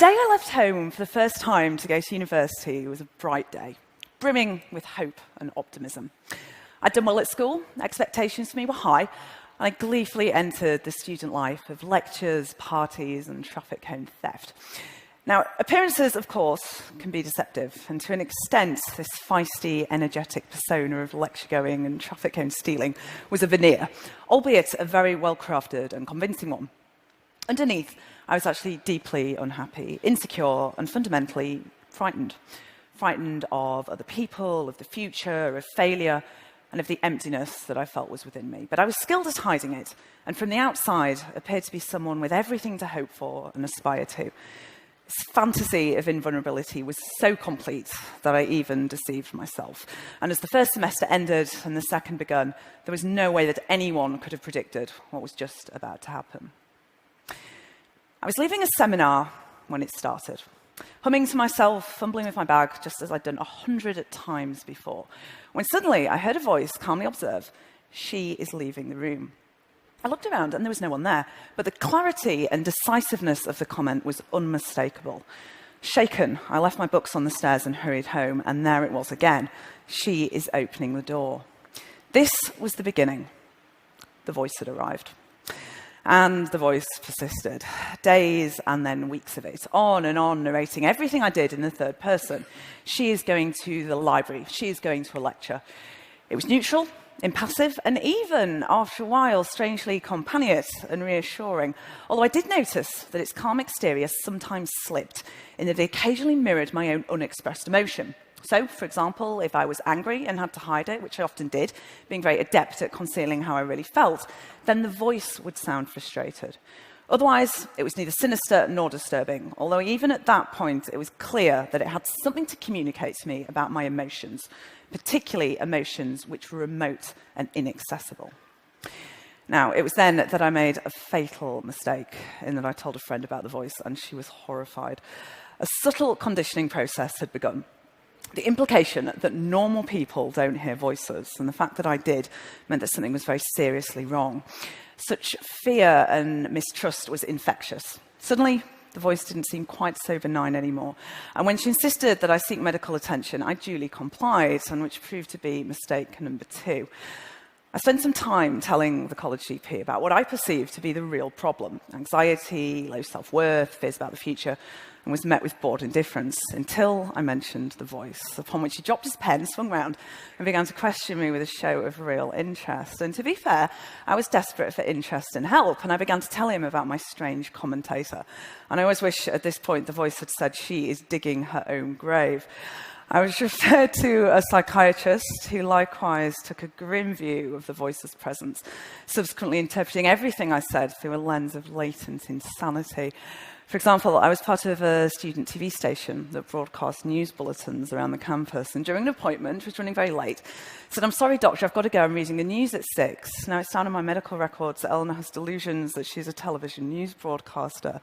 day I left home for the first time to go to university was a bright day, brimming with hope and optimism. I'd done well at school, expectations for me were high, and I gleefully entered the student life of lectures, parties, and traffic cone theft. Now, appearances, of course, can be deceptive, and to an extent, this feisty, energetic persona of lecture-going and traffic cone stealing was a veneer, albeit a very well-crafted and convincing one. Underneath, I was actually deeply unhappy, insecure, and fundamentally frightened. Frightened of other people, of the future, of failure, and of the emptiness that I felt was within me. But I was skilled at hiding it, and from the outside appeared to be someone with everything to hope for and aspire to. This fantasy of invulnerability was so complete that I even deceived myself. And as the first semester ended and the second begun, there was no way that anyone could have predicted what was just about to happen. I was leaving a seminar when it started, humming to myself, fumbling with my bag, just as I'd done 100 times before, when suddenly I heard a voice calmly observe, "She is leaving the room." I looked around and there was no one there, but the clarity and decisiveness of the comment was unmistakable. Shaken, I left my books on the stairs and hurried home, and there it was again. She is opening the door. This was the beginning. The voice had arrived. And the voice persisted. Days and then weeks of it, on, narrating everything I did in the third person. She is going to the library. She is going to a lecture. It was neutral, impassive, and even, after a while, strangely companionate and reassuring. Although I did notice that its calm exterior sometimes slipped, in that it occasionally mirrored my own unexpressed emotion. So, for example, if I was angry and had to hide it, which I often did, being very adept at concealing how I really felt, then the voice would sound frustrated. Otherwise, it was neither sinister nor disturbing, although even at that point, it was clear that it had something to communicate to me about my emotions, particularly emotions which were remote and inaccessible. Now, it was then that I made a fatal mistake in that I told a friend about the voice, and she was horrified. A subtle conditioning process had begun. The implication that normal people don't hear voices, and the fact that I did, meant that something was very seriously wrong. Such fear and mistrust was infectious. Suddenly, the voice didn't seem quite so benign anymore. And when she insisted that I seek medical attention, I duly complied, and which proved to be mistake number 2. I spent some time telling the college GP about what I perceived to be the real problem: anxiety, low self-worth, fears about the future, and was met with bored indifference until I mentioned the voice, upon which he dropped his pen, swung round, and began to question me with a show of real interest. And to be fair, I was desperate for interest and help, and I began to tell him about my strange commentator. And I always wish at this point the voice had said, "She is digging her own grave." I was referred to a psychiatrist who likewise took a grim view of the voice's presence, subsequently interpreting everything I said through a lens of latent insanity. For example, I was part of a student TV station that broadcast news bulletins around the campus, and during an appointment, which was running very late, said, "I'm sorry, doctor, I've got to go. I'm reading the news at 6. Now, it's down in my medical records that Eleanor has delusions that she's a television news broadcaster."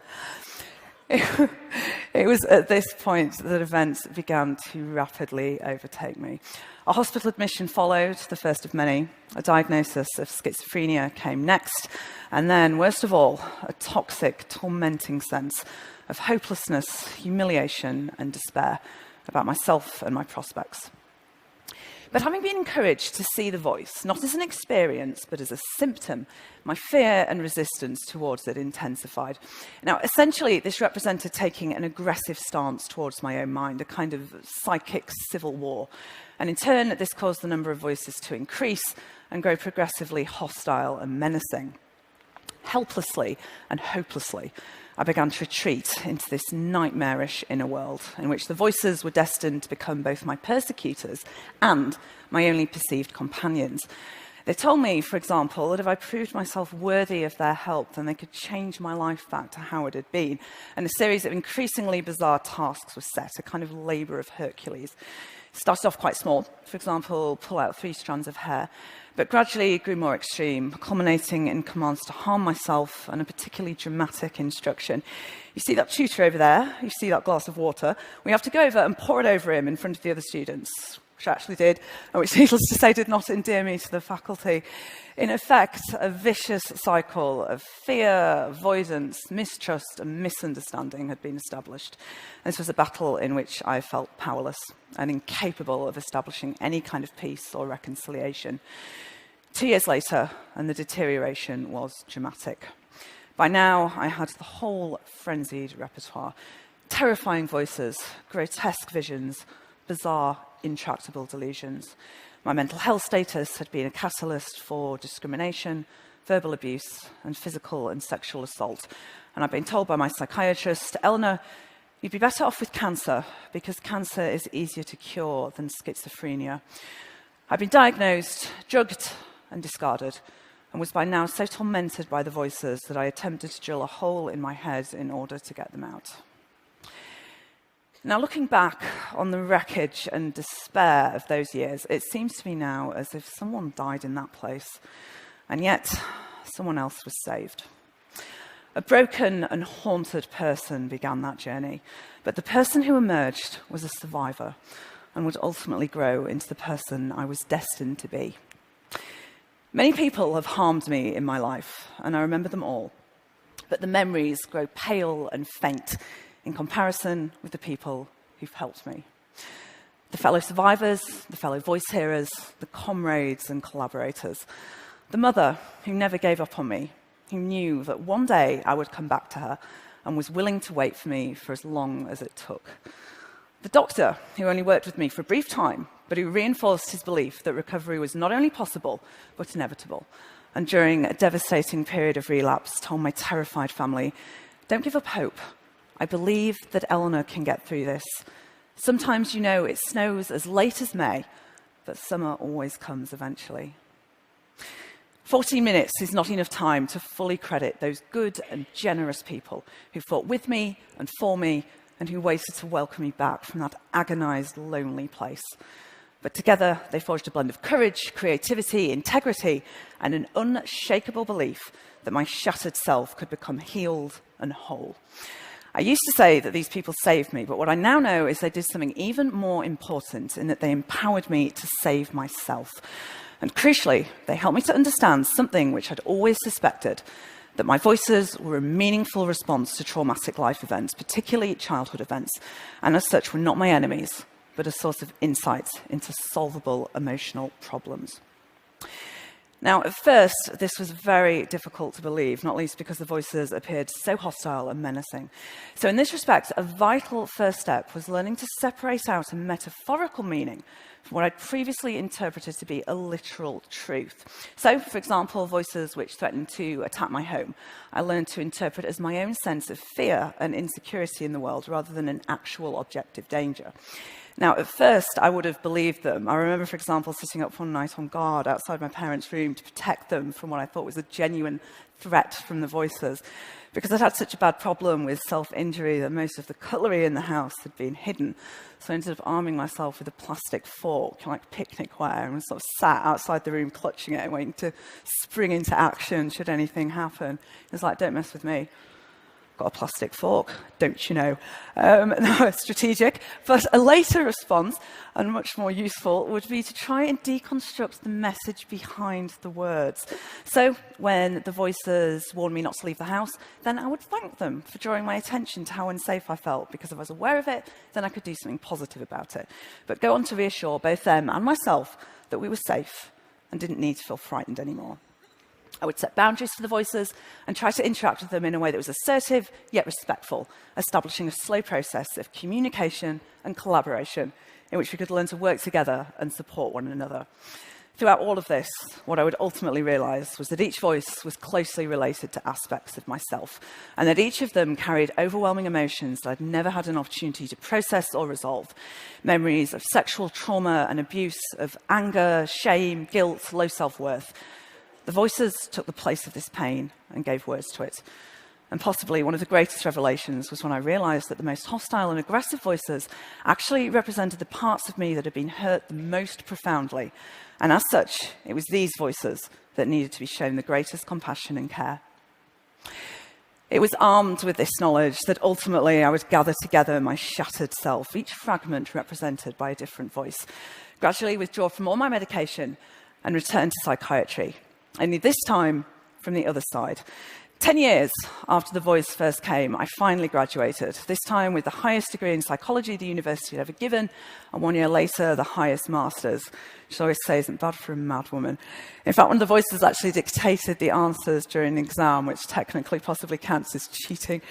It was at this point that events began to rapidly overtake me. A hospital admission followed, the first of many. A diagnosis of schizophrenia came next. And then, worst of all, a toxic, tormenting sense of hopelessness, humiliation, and despair about myself and my prospects. But having been encouraged to see the voice, not as an experience, but as a symptom, my fear and resistance towards it intensified. Now, essentially, this represented taking an aggressive stance towards my own mind, a kind of psychic civil war. And in turn, this caused the number of voices to increase and grow progressively hostile and menacing. Helplessly and hopelessly, I began to retreat into this nightmarish inner world in which the voices were destined to become both my persecutors and my only perceived companions. They told me, for example, that if I proved myself worthy of their help, then they could change my life back to how it had been. And a series of increasingly bizarre tasks was set, a kind of labour of Hercules. It started off quite small, for example, pull out 3 strands of hair, but gradually it grew more extreme, culminating in commands to harm myself and a particularly dramatic instruction. You see that tutor over there? You see that glass of water? We have to go over and pour it over him in front of the other students. which I actually did, and which, needless to say, did not endear me to the faculty. In effect, a vicious cycle of fear, avoidance, mistrust, and misunderstanding had been established. This was a battle in which I felt powerless and incapable of establishing any kind of peace or reconciliation. 2 years later, and the deterioration was dramatic. By now, I had the whole frenzied repertoire: terrifying voices, grotesque visions, bizarre, intractable delusions. My mental health status had been a catalyst for discrimination, verbal abuse, and physical and sexual assault. And I'd been told by my psychiatrist, Eleanor, you'd be better off with cancer, because cancer is easier to cure than schizophrenia. I'd been diagnosed, drugged, and discarded, and was by now so tormented by the voices that I attempted to drill a hole in my head in order to get them out. Now, looking back on the wreckage and despair of those years, it seems to me now as if someone died in that place, and yet someone else was saved. A broken and haunted person began that journey, but the person who emerged was a survivor and would ultimately grow into the person I was destined to be. Many people have harmed me in my life, and I remember them all, but the memories grow pale and faint in comparison with the people who've helped me. The fellow survivors, the fellow voice hearers, the comrades and collaborators. The mother who never gave up on me, who knew that one day I would come back to her and was willing to wait for me for as long as it took. The doctor who only worked with me for a brief time, but who reinforced his belief that recovery was not only possible, but inevitable. And during a devastating period of relapse, told my terrified family, don't give up hope. I believe that Eleanor can get through this. Sometimes, it snows as late as May, but summer always comes eventually. 14 minutes is not enough time to fully credit those good and generous people who fought with me and for me and who waited to welcome me back from that agonized, lonely place. But together, they forged a blend of courage, creativity, integrity, and an unshakable belief that my shattered self could become healed and whole. I used to say that these people saved me, but what I now know is they did something even more important in that they empowered me to save myself. And crucially, they helped me to understand something which I'd always suspected, that my voices were a meaningful response to traumatic life events, particularly childhood events, and as such were not my enemies, but a source of insight into solvable emotional problems. Now, at first, this was very difficult to believe, not least because the voices appeared so hostile and menacing. So in this respect, a vital first step was learning to separate out a metaphorical meaning from what I'd previously interpreted to be a literal truth. So, for example, voices which threatened to attack my home, I learned to interpret as my own sense of fear and insecurity in the world rather than an actual objective danger. Now, at first, I would have believed them. I remember, for example, sitting up one night on guard outside my parents' room to protect them from what I thought was a genuine threat from the voices, because I'd had such a bad problem with self-injury that most of the cutlery in the house had been hidden. So I ended up arming myself with a plastic fork, like picnic-ware, and sort of sat outside the room clutching it and waiting to spring into action should anything happen. It was like, don't mess with me. Got a plastic fork, don't you know? No, strategic. But a later response, and much more useful, would be to try and deconstruct the message behind the words. So when the voices warned me not to leave the house, then I would thank them for drawing my attention to how unsafe I felt, because if I was aware of it, then I could do something positive about it. But go on to reassure both them and myself that we were safe and didn't need to feel frightened anymore. I would set boundaries for the voices and try to interact with them in a way that was assertive yet respectful, establishing a slow process of communication and collaboration in which we could learn to work together and support one another. Throughout all of this, what I would ultimately realize was that each voice was closely related to aspects of myself, and that each of them carried overwhelming emotions that I'd never had an opportunity to process or resolve. Memories of sexual trauma and abuse, of anger, shame, guilt, low self-worth. The voices took the place of this pain and gave words to it. And possibly one of the greatest revelations was when I realized that the most hostile and aggressive voices actually represented the parts of me that had been hurt the most profoundly. And as such, it was these voices that needed to be shown the greatest compassion and care. It was armed with this knowledge that ultimately I would gather together my shattered self, each fragment represented by a different voice, gradually withdraw from all my medication and return to psychiatry, only this time from the other side. 10 years after the voice first came, I finally graduated, this time with the highest degree in psychology the university had ever given, and 1 year later, the highest master's, which I always say isn't bad for a mad woman. In fact, one of the voices actually dictated the answers during the exam, which technically possibly counts as cheating.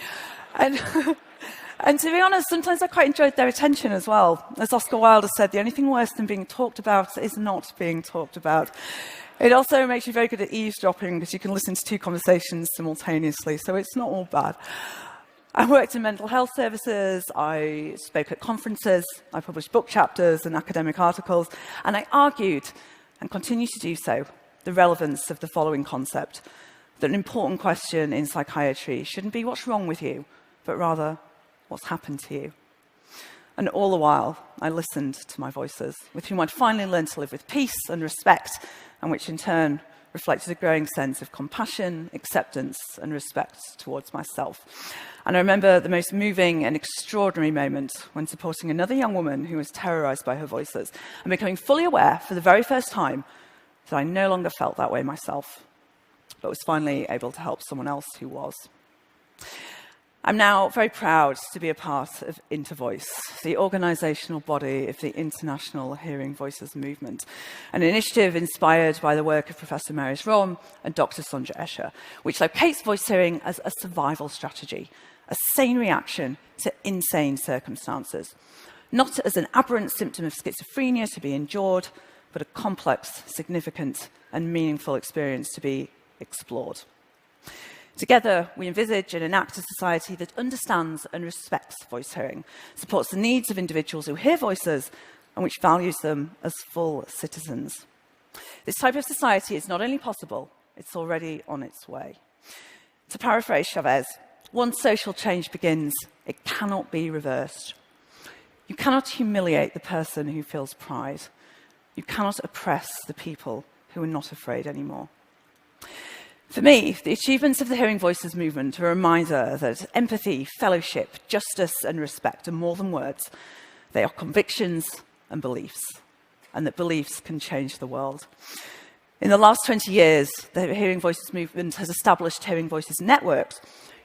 And to be honest, sometimes I quite enjoyed their attention as well. As Oscar Wilde said, the only thing worse than being talked about is not being talked about. It also makes you very good at eavesdropping because you can listen to two conversations simultaneously, so it's not all bad. I worked in mental health services, I spoke at conferences, I published book chapters and academic articles, and I argued, and continue to do so, the relevance of the following concept, that an important question in psychiatry shouldn't be what's wrong with you, but rather what's happened to you. And all the while, I listened to my voices, with whom I'd finally learned to live with peace and respect, and which in turn reflected a growing sense of compassion, acceptance, and respect towards myself. And I remember the most moving and extraordinary moment when supporting another young woman who was terrorized by her voices and becoming fully aware for the very first time that I no longer felt that way myself, but was finally able to help someone else who was. I'm now very proud to be a part of Intervoice, the organisational body of the International Hearing Voices Movement, an initiative inspired by the work of Professor Marius Rohm and Dr. Sondra Escher, which locates voice hearing as a survival strategy, a sane reaction to insane circumstances, not as an aberrant symptom of schizophrenia to be endured, but a complex, significant and meaningful experience to be explored. Together, we envisage and enact a society that understands and respects voice hearing, supports the needs of individuals who hear voices, and which values them as full citizens. This type of society is not only possible, it's already on its way. To paraphrase Chavez, once social change begins, it cannot be reversed. You cannot humiliate the person who feels pride. You cannot oppress the people who are not afraid anymore. For me, the achievements of the Hearing Voices movement are a reminder that empathy, fellowship, justice and respect are more than words. They are convictions and beliefs, and that beliefs can change the world. In the last 20 years, the Hearing Voices movement has established Hearing Voices networks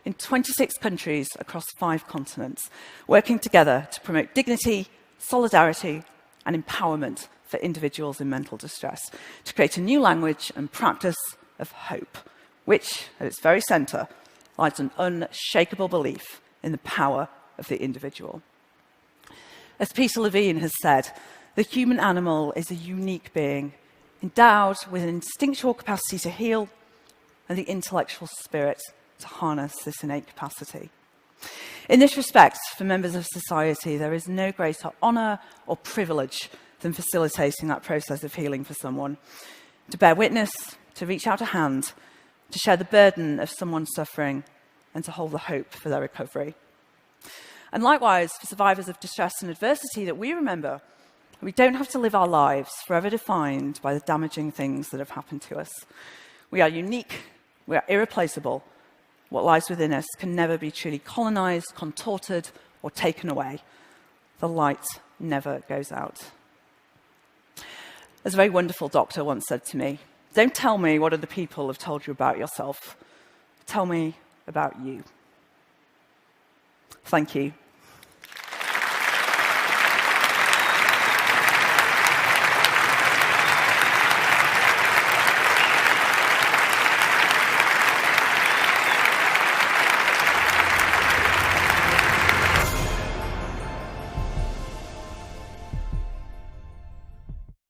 in 26 countries across 5 continents, working together to promote dignity, solidarity and empowerment for individuals in mental distress, to create a new language and practice of hope, which, at its very centre, lies an unshakable belief in the power of the individual. As Peter Levine has said, the human animal is a unique being, endowed with an instinctual capacity to heal and the intellectual spirit to harness this innate capacity. In this respect, for members of society, there is no greater honour or privilege than facilitating that process of healing for someone, to bear witness, to reach out a hand, to share the burden of someone suffering, and to hold the hope for their recovery. And likewise, for survivors of distress and adversity that we remember, we don't have to live our lives forever defined by the damaging things that have happened to us. We are unique, we are irreplaceable. What lies within us can never be truly colonised, contorted, or taken away. The light never goes out. As a very wonderful doctor once said to me, "Don't tell me what other people have told you about yourself. Tell me about you." Thank you.